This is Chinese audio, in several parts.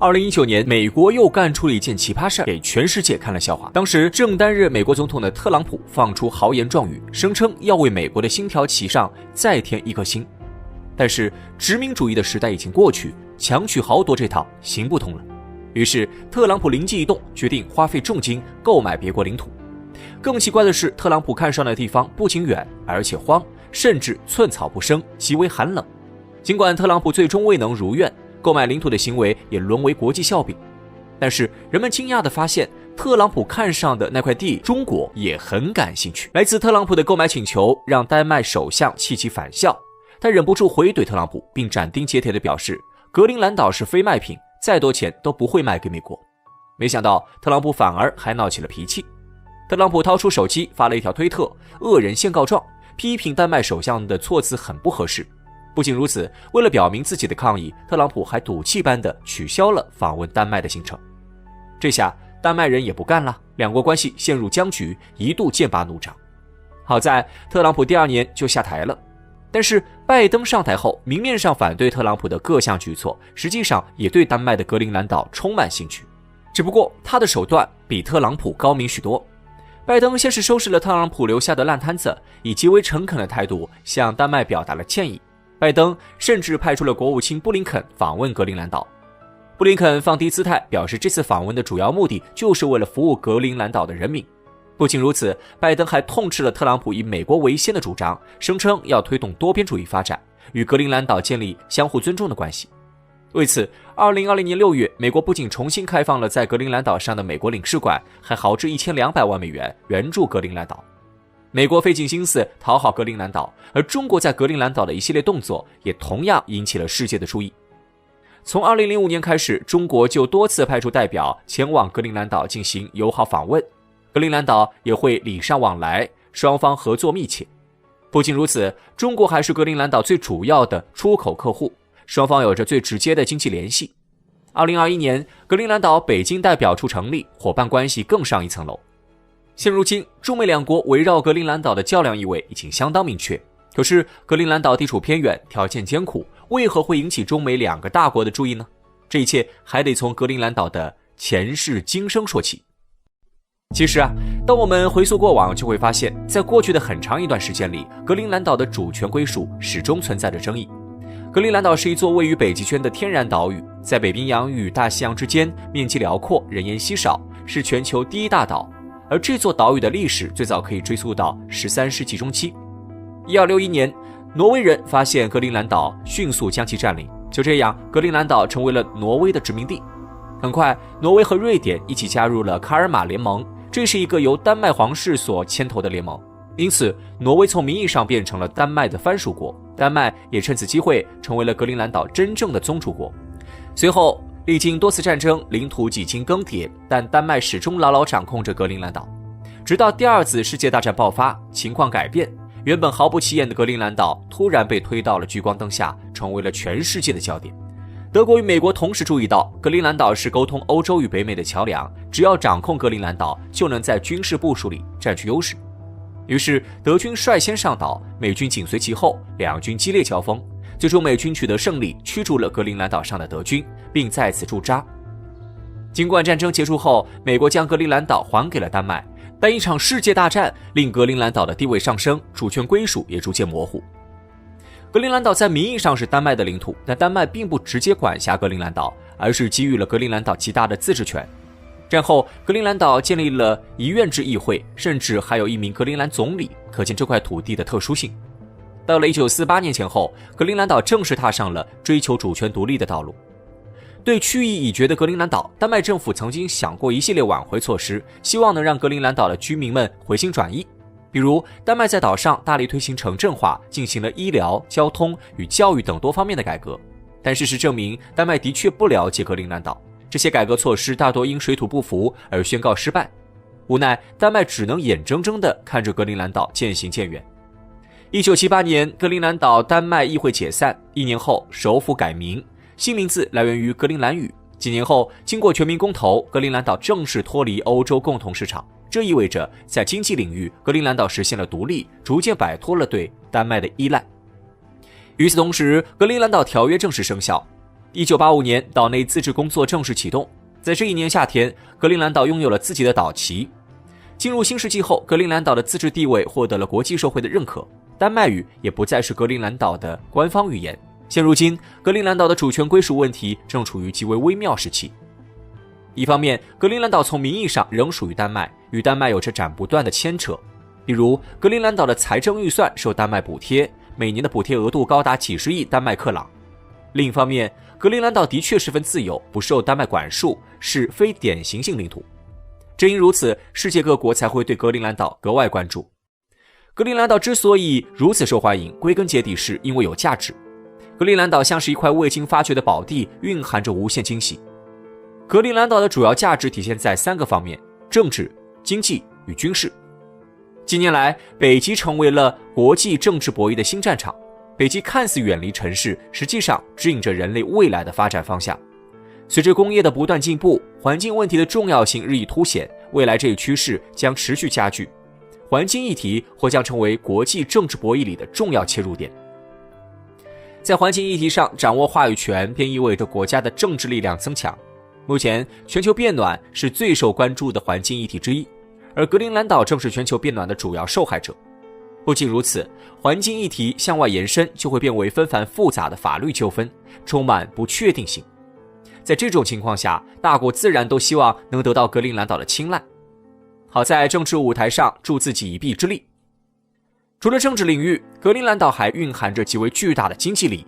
2019年，美国又干出了一件奇葩事，给全世界看了笑话。当时正担任美国总统的特朗普放出豪言壮语，声称要为美国的星条旗上再添一颗星。但是殖民主义的时代已经过去，强取豪夺这套行不通了。于是特朗普灵机一动，决定花费重金购买别国领土。更奇怪的是，特朗普看上的地方不仅远，而且荒，甚至寸草不生，极为寒冷。尽管特朗普最终未能如愿，购买领土的行为也沦为国际笑柄，但是人们惊讶地发现，特朗普看上的那块地，中国也很感兴趣。来自特朗普的购买请求让丹麦首相气急反笑，他忍不住回怼特朗普，并斩钉截铁地表示，格陵兰岛是非卖品，再多钱都不会卖给美国。没想到特朗普反而还闹起了脾气。特朗普掏出手机发了一条推特，恶人先告状，批评丹麦首相的措辞很不合适。不仅如此，为了表明自己的抗议，特朗普还赌气般地取消了访问丹麦的行程。这下丹麦人也不干了，两国关系陷入僵局，一度剑拔弩张。好在特朗普第2年就下台了，但是拜登上台后，明面上反对特朗普的各项举措，实际上也对丹麦的格陵兰岛充满兴趣。只不过他的手段比特朗普高明许多。拜登先是收拾了特朗普留下的烂摊子，以极为诚恳的态度向丹麦表达了歉意。拜登甚至派出了国务卿布林肯访问格陵兰岛。布林肯放低姿态，表示这次访问的主要目的就是为了服务格陵兰岛的人民。不仅如此，拜登还痛斥了特朗普以美国为先的主张，声称要推动多边主义发展，与格陵兰岛建立相互尊重的关系。为此，2020年6月，美国不仅重新开放了在格陵兰岛上的美国领事馆，还豪掷1200万美元援助格陵兰岛。美国费尽心思讨好格陵兰岛，而中国在格陵兰岛的一系列动作也同样引起了世界的注意。从2005年开始，中国就多次派出代表前往格陵兰岛进行友好访问，格陵兰岛也会礼尚往来，双方合作密切。不仅如此，中国还是格陵兰岛最主要的出口客户，双方有着最直接的经济联系。2021年，格陵兰岛北京代表处成立，伙伴关系更上一层楼。现如今，中美两国围绕格陵兰岛的较量意味已经相当明确。可是，格陵兰岛地处偏远，条件艰苦，为何会引起中美两个大国的注意呢？这一切还得从格陵兰岛的前世今生说起。其实当我们回溯过往，就会发现，在过去的很长一段时间里，格陵兰岛的主权归属始终存在着争议。格陵兰岛是一座位于北极圈的天然岛屿，在北冰洋与大西洋之间，面积辽阔，人烟稀少，是全球第一大岛。而这座岛屿的历史最早可以追溯到13世纪中期。1261年，挪威人发现格陵兰岛，迅速将其占领。就这样，格陵兰岛成为了挪威的殖民地。很快，挪威和瑞典一起加入了卡尔马联盟，这是一个由丹麦皇室所牵头的联盟。因此，挪威从名义上变成了丹麦的藩属国，丹麦也趁此机会成为了格陵兰岛真正的宗主国。随后历经多次战争，领土几经更迭，但丹麦始终牢牢掌控着格陵兰岛。直到第2次世界大战爆发，情况改变，原本毫不起眼的格陵兰岛突然被推到了聚光灯下，成为了全世界的焦点。德国与美国同时注意到，格陵兰岛是沟通欧洲与北美的桥梁，只要掌控格陵兰岛，就能在军事部署里占据优势。于是德军率先上岛，美军紧随其后，两军激烈交锋。最终美军取得胜利，驱逐了格陵兰岛上的德军，并在此驻扎。尽管战争结束后，美国将格陵兰岛还给了丹麦，但一场世界大战令格陵兰岛的地位上升，主权归属也逐渐模糊。格陵兰岛在名义上是丹麦的领土，但丹麦并不直接管辖格陵兰岛，而是给予了格陵兰岛极大的自治权。战后，格陵兰岛建立了一院制议会，甚至还有一名格陵兰总理，可见这块土地的特殊性。到了1948年前后，格陵兰岛正式踏上了追求主权独立的道路。对去意已决的格陵兰岛，丹麦政府曾经想过一系列挽回措施，希望能让格陵兰岛的居民们回心转意。比如，丹麦在岛上大力推行城镇化，进行了医疗、交通与教育等多方面的改革。但事实证明，丹麦的确不了解格陵兰岛，这些改革措施大多因水土不服而宣告失败。无奈，丹麦只能眼睁睁地看着格陵兰岛渐行渐远。1978年，格陵兰岛丹麦议会解散，1年后首府改名，新名字来源于格陵兰语。几年后，经过全民公投，格陵兰岛正式脱离欧洲共同市场，这意味着在经济领域，格陵兰岛实现了独立，逐渐摆脱了对丹麦的依赖。与此同时，格陵兰岛条约正式生效。1985年，岛内自治工作正式启动。在这一年夏天，格陵兰岛拥有了自己的岛旗。进入新世纪后，格陵兰岛的自治地位获得了国际社会的认可，丹麦语也不再是格陵兰岛的官方语言。现如今，格陵兰岛的主权归属问题正处于极为微妙时期。一方面，格陵兰岛从名义上仍属于丹麦，与丹麦有着斩不断的牵扯。比如，格陵兰岛的财政预算受丹麦补贴，每年的补贴额度高达几十亿丹麦克朗。另一方面，格陵兰岛的确十分自由，不受丹麦管束，是非典型性领土。正因如此，世界各国才会对格陵兰岛格外关注。格陵兰岛之所以如此受欢迎，归根结底是因为有价值。格陵兰岛像是一块未经发掘的宝地，蕴含着无限惊喜。格陵兰岛的主要价值体现在3个方面：政治、经济与军事。近年来，北极成为了国际政治博弈的新战场。北极看似远离城市，实际上指引着人类未来的发展方向。随着工业的不断进步，环境问题的重要性日益凸显，未来这一趋势将持续加剧。环境议题或将成为国际政治博弈里的重要切入点。在环境议题上掌握话语权，便意味着国家的政治力量增强。目前，全球变暖是最受关注的环境议题之一，而格陵兰岛正是全球变暖的主要受害者。不仅如此，环境议题向外延伸，就会变为纷繁复杂的法律纠纷，充满不确定性。在这种情况下，大国自然都希望能得到格陵兰岛的青睐，好在政治舞台上助自己一臂之力。除了政治领域，格陵兰岛还蕴含着极为巨大的经济利益。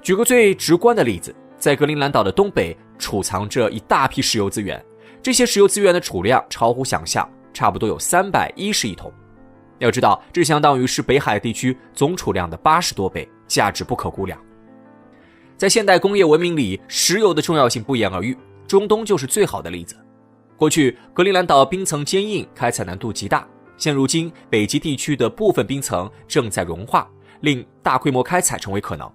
举个最直观的例子，在格陵兰岛的东北储藏着一大批石油资源，这些石油资源的储量超乎想象，差不多有310亿桶。要知道，这相当于是北海地区总储量的80多倍，价值不可估量。在现代工业文明里，石油的重要性不言而喻，中东就是最好的例子。过去，格陵兰岛冰层坚硬，开采难度极大。现如今，北极地区的部分冰层正在融化，令大规模开采成为可能。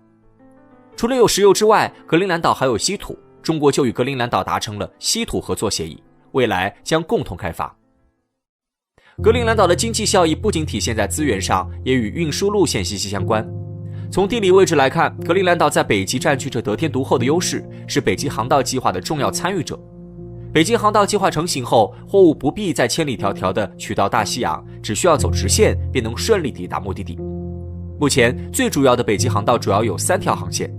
除了有石油之外，格陵兰岛还有稀土，中国就与格陵兰岛达成了稀土合作协议，未来将共同开发。格陵兰岛的经济效益不仅体现在资源上，也与运输路线息息相关。从地理位置来看，格陵兰岛在北极占据着得天独厚的优势，是北极航道计划的重要参与者。北极航道计划成型后，货物不必再千里迢迢地取到大西洋，只需要走直线便能顺利抵达目的地。目前最主要的北极航道主要有3条航线：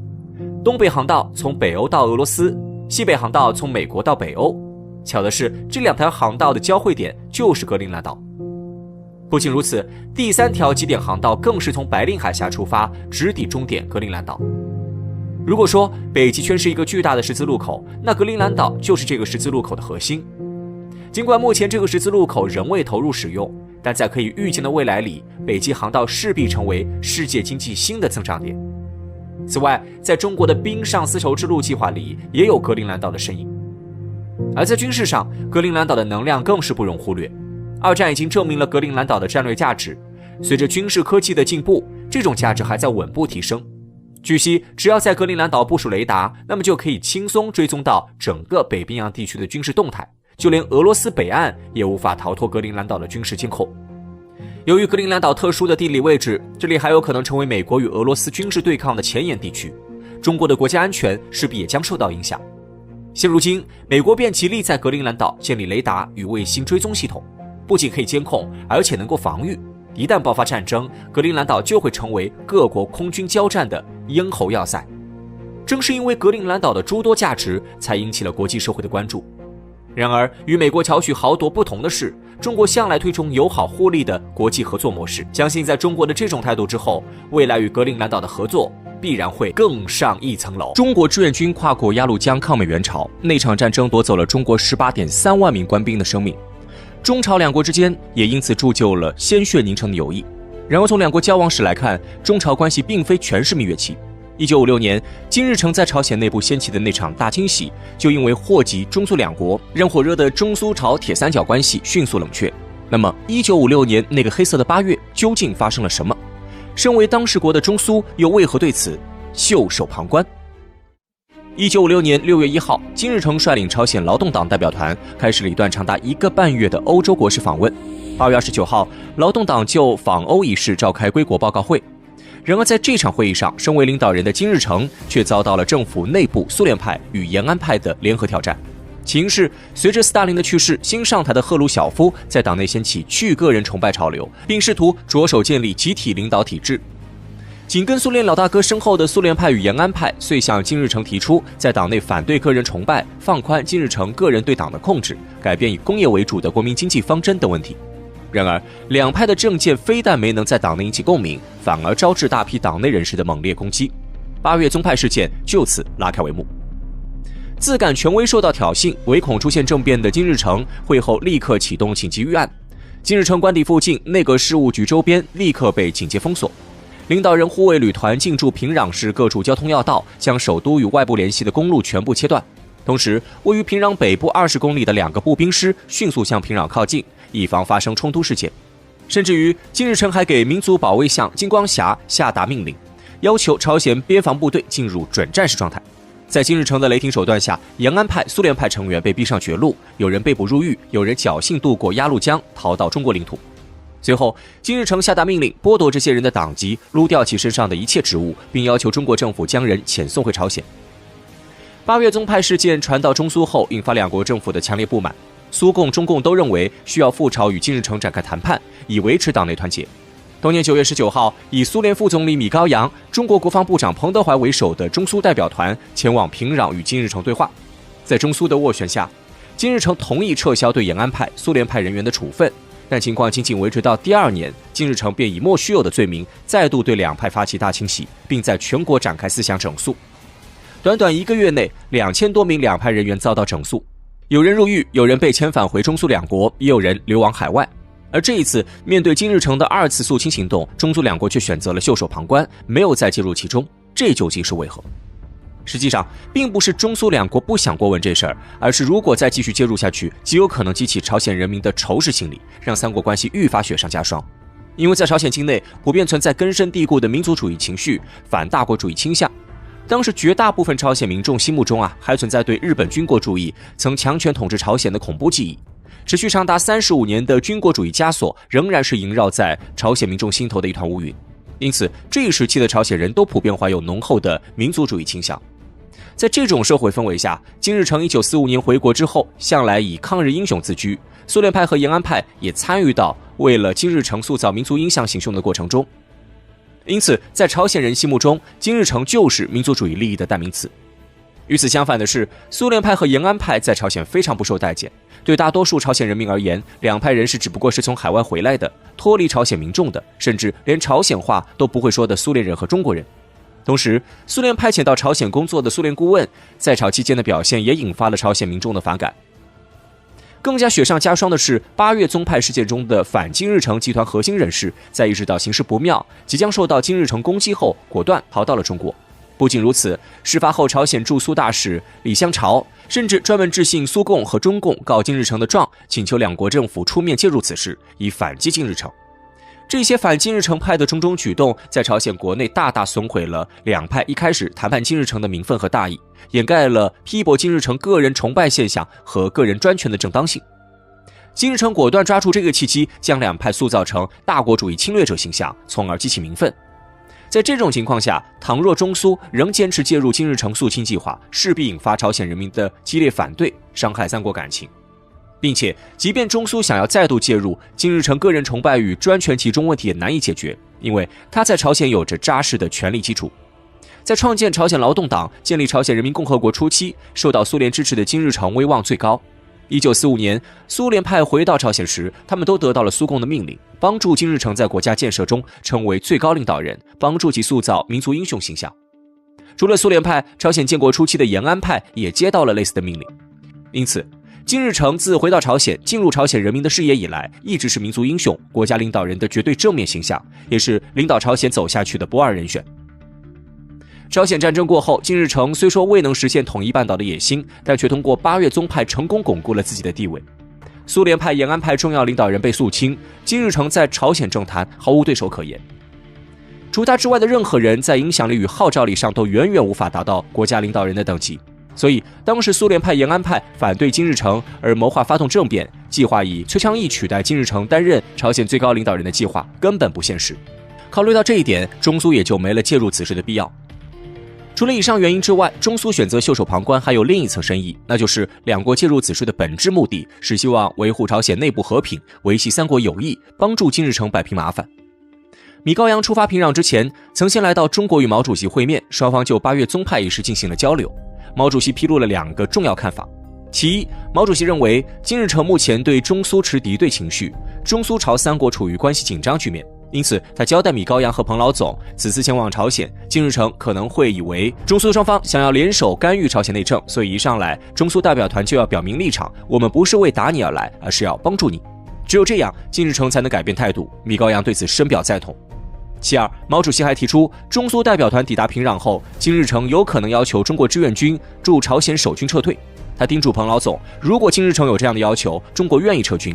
东北航道从北欧到俄罗斯，西北航道从美国到北欧。巧的是，这2条航道的交汇点就是格陵兰岛。不仅如此，第3条极点航道更是从白令海峡出发，直抵终点格陵兰岛。如果说北极圈是一个巨大的十字路口，那格陵兰岛就是这个十字路口的核心。尽管目前这个十字路口仍未投入使用，但在可以预见的未来里，北极航道势必成为世界经济新的增长点。此外，在中国的冰上丝绸之路计划里也有格陵兰岛的身影。而在军事上，格陵兰岛的能量更是不容忽略。2战已经证明了格陵兰岛的战略价值，随着军事科技的进步，这种价值还在稳步提升。据悉，只要在格陵兰岛部署雷达，那么就可以轻松追踪到整个北冰洋地区的军事动态，就连俄罗斯北岸也无法逃脱格陵兰岛的军事监控。由于格陵兰岛特殊的地理位置，这里还有可能成为美国与俄罗斯军事对抗的前沿地区，中国的国家安全势必也将受到影响。现如今，美国便极力在格陵兰岛建立雷达与卫星追踪系统，不仅可以监控，而且能够防御。一旦爆发战争，格陵兰岛就会成为各国空军交战的咽喉要塞。正是因为格陵兰岛的诸多价值，才引起了国际社会的关注。然而，与美国巧取豪夺不同的是，中国向来推崇友好互利的国际合作模式。相信在中国的这种态度之后，未来与格陵兰岛的合作必然会更上一层楼。中国志愿军跨过鸭绿江抗美援朝，那场战争夺走了中国18.3万名官兵的生命。中朝两国之间也因此铸就了鲜血凝成的友谊。然而从两国交往史来看，中朝关系并非全是蜜月期。1956年，金日成在朝鲜内部掀起的那场大清洗，就因为祸及中苏两国，让火热的中苏朝铁三角关系迅速冷却。那么1956年那个黑色的8月究竟发生了什么？身为当事国的中苏又为何对此袖手旁观？1956年6月1号，金日成率领朝鲜劳动党代表团开始了一段长达1个半月的欧洲国事访问。2月29号，劳动党就访欧一事召开归国报告会。然而在这场会议上，身为领导人的金日成却遭到了政府内部苏联派与延安派的联合挑战。起因是随着斯大林的去世，新上台的赫鲁晓夫在党内掀起去个人崇拜潮流，并试图着手建立集体领导体制。紧跟苏联老大哥身后的苏联派与延安派遂向金日成提出在党内反对个人崇拜、放宽金日成个人对党的控制、改变以工业为主的国民经济方针等问题。然而，两派的政见非但没能在党内引起共鸣，反而招致大批党内人士的猛烈攻击。8月宗派事件就此拉开帷幕。自感权威受到挑衅，唯恐出现政变的金日成会后立刻启动紧急预案。金日成官邸附近内阁事务局周边立刻被警戒封锁。领导人护卫旅团进驻平壤市各处交通要道，将首都与外部联系的公路全部切断。同时，位于平壤北部20公里的2个步兵师迅速向平壤靠近，以防发生冲突事件。甚至于，金日成还给民族保卫相金光霞下达命令，要求朝鲜边防部队进入准战时状态。在金日成的雷霆手段下，延安派、苏联派成员被逼上绝路，有人被捕入狱，有人侥幸渡过鸭绿江逃到中国领土。随后，金日成下达命令，剥夺这些人的党籍，撸掉其身上的一切职务，并要求中国政府将人遣送回朝鲜。8月宗派事件传到中苏后，引发两国政府的强烈不满。苏共、中共都认为需要赴朝与金日成展开谈判，以维持党内团结。同年9月19号，以苏联副总理米高扬、中国国防部长彭德怀为首的中苏代表团前往平壤与金日成对话。在中苏的斡旋下，金日成同意撤销对延安派、苏联派人员的处分。但情况仅仅维持到第2年，金日成便以莫须有的罪名再度对两派发起大清洗，并在全国展开思想整肃。短短1个月内，2000多名两派人员遭到整肃，有人入狱，有人被遣返回中苏两国，也有人流亡海外。而这一次，面对金日成的2次肃清行动，中苏两国却选择了袖手旁观，没有再介入其中，这究竟是为何？实际上，并不是中苏两国不想过问这事儿，而是如果再继续介入下去，极有可能激起朝鲜人民的仇视心理，让三国关系愈发雪上加霜。因为在朝鲜境内普遍存在根深蒂固的民族主义情绪、反大国主义倾向。当时绝大部分朝鲜民众心目中还存在对日本军国主义曾强权统治朝鲜的恐怖记忆，持续长达35年的军国主义枷锁仍然是萦绕在朝鲜民众心头的一团乌云。因此，这一时期的朝鲜人都普遍怀有浓厚的民族主义倾向。在这种社会氛围下，金日成1945年回国之后，向来以抗日英雄自居，苏联派和延安派也参与到为了金日成塑造民族印象行凶的过程中。因此，在朝鲜人心目中，金日成就是民族主义利益的代名词。与此相反的是，苏联派和延安派在朝鲜非常不受待见。对大多数朝鲜人民而言，两派人士只不过是从海外回来的，脱离朝鲜民众的，甚至连朝鲜话都不会说的苏联人和中国人。同时，苏联派遣到朝鲜工作的苏联顾问在朝期间的表现也引发了朝鲜民众的反感。更加雪上加霜的是，8月宗派事件中的反金日成集团核心人士，在意识到形势不妙，即将受到金日成攻击后，果断逃到了中国。不仅如此，事发后朝鲜驻苏大使李相朝甚至专门致信苏共和中共告金日成的状，请求两国政府出面介入此事，以反击金日成。这些反金日成派的种种举动，在朝鲜国内大大损毁了两派一开始谈判金日成的名分和大义，掩盖了批驳金日成个人崇拜现象和个人专权的正当性。金日成果断抓住这个契机，将两派塑造成大国主义侵略者形象，从而激起民愤。在这种情况下，倘若中苏仍坚持介入金日成肃清计划，势必引发朝鲜人民的激烈反对，伤害三国感情。并且，即便中苏想要再度介入，金日成个人崇拜与专权集中问题也难以解决，因为他在朝鲜有着扎实的权力基础。在创建朝鲜劳动党、建立朝鲜人民共和国初期，受到苏联支持的金日成威望最高。1945年，苏联派回到朝鲜时，他们都得到了苏共的命令，帮助金日成在国家建设中成为最高领导人，帮助其塑造民族英雄形象。除了苏联派，朝鲜建国初期的延安派也接到了类似的命令。因此，金日成自回到朝鲜、进入朝鲜人民的视野以来，一直是民族英雄、国家领导人的绝对正面形象，也是领导朝鲜走下去的不二人选。朝鲜战争过后，金日成虽说未能实现统一半岛的野心，但却通过8月宗派成功巩固了自己的地位。苏联派、延安派重要领导人被肃清，金日成在朝鲜政坛毫无对手可言。除他之外的任何人在影响力与号召力上都远远无法达到国家领导人的等级。所以，当时苏联派、延安派反对金日成而谋划发动政变，计划以崔昌义取代金日成担任朝鲜最高领导人的计划根本不现实。考虑到这一点，中苏也就没了介入此事的必要。除了以上原因之外，中苏选择袖手旁观还有另一层深意，那就是两国介入此事的本质目的是希望维护朝鲜内部和平，维系三国友谊，帮助金日成摆平麻烦。米高扬出发平壤之前，曾先来到中国与毛主席会面，双方就8月宗派一事进行了交流。毛主席披露了2个重要看法。其一，毛主席认为金日成目前对中苏持敌对情绪，中苏朝三国处于关系紧张局面，因此他交代米高扬和彭老总此次前往朝鲜，金日成可能会以为中苏双方想要联手干预朝鲜内政，所以一上来中苏代表团就要表明立场，我们不是为打你而来，而是要帮助你。只有这样，金日成才能改变态度。米高扬对此深表赞同。其二，毛主席还提出，中苏代表团抵达平壤后，金日成有可能要求中国志愿军驻朝鲜守军撤退。他叮嘱彭老总，如果金日成有这样的要求，中国愿意撤军。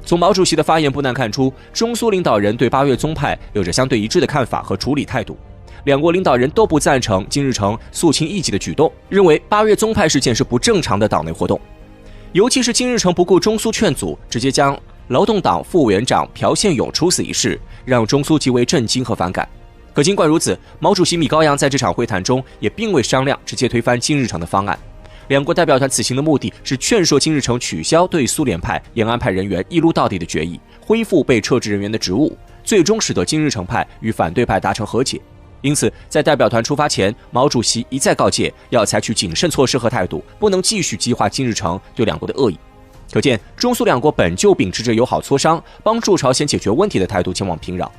从毛主席的发言不难看出，中苏领导人对8月宗派有着相对一致的看法和处理态度。两国领导人都不赞成金日成肃清异己的举动，认为8月宗派事件是不正常的党内活动。尤其是金日成不顾中苏劝阻，直接将劳动党副委员长朴宪勇处死一事，让中苏极为震惊和反感。可尽管如此，毛主席米高扬在这场会谈中也并未商量直接推翻金日成的方案。两国代表团此行的目的是劝说金日成取消对苏联派、延安派人员一撸到底的决议，恢复被撤职人员的职务，最终使得金日成派与反对派达成和解。因此，在代表团出发前，毛主席一再告诫要采取谨慎措施和态度，不能继续激化金日成对两国的恶意。可见，中苏两国本就秉持着友好磋商、帮助朝鲜解决问题的态度前往平壤。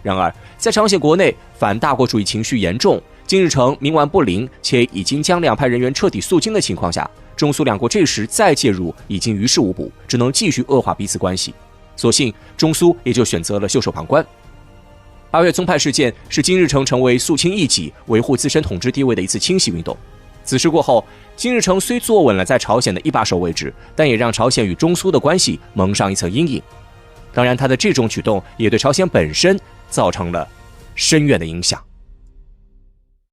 然而，在朝鲜国内反大国主义情绪严重，金日成冥顽不灵，且已经将两派人员彻底肃清的情况下，中苏两国这时再介入已经于事无补，只能继续恶化彼此关系。所幸，中苏也就选择了袖手旁观。8月宗派事件是金日成成为肃清异己、维护自身统治地位的一次清洗运动。此事过后，金日成虽坐稳了在朝鲜的一把手位置，但也让朝鲜与中苏的关系蒙上一层阴影。当然，他的这种举动也对朝鲜本身造成了深远的影响。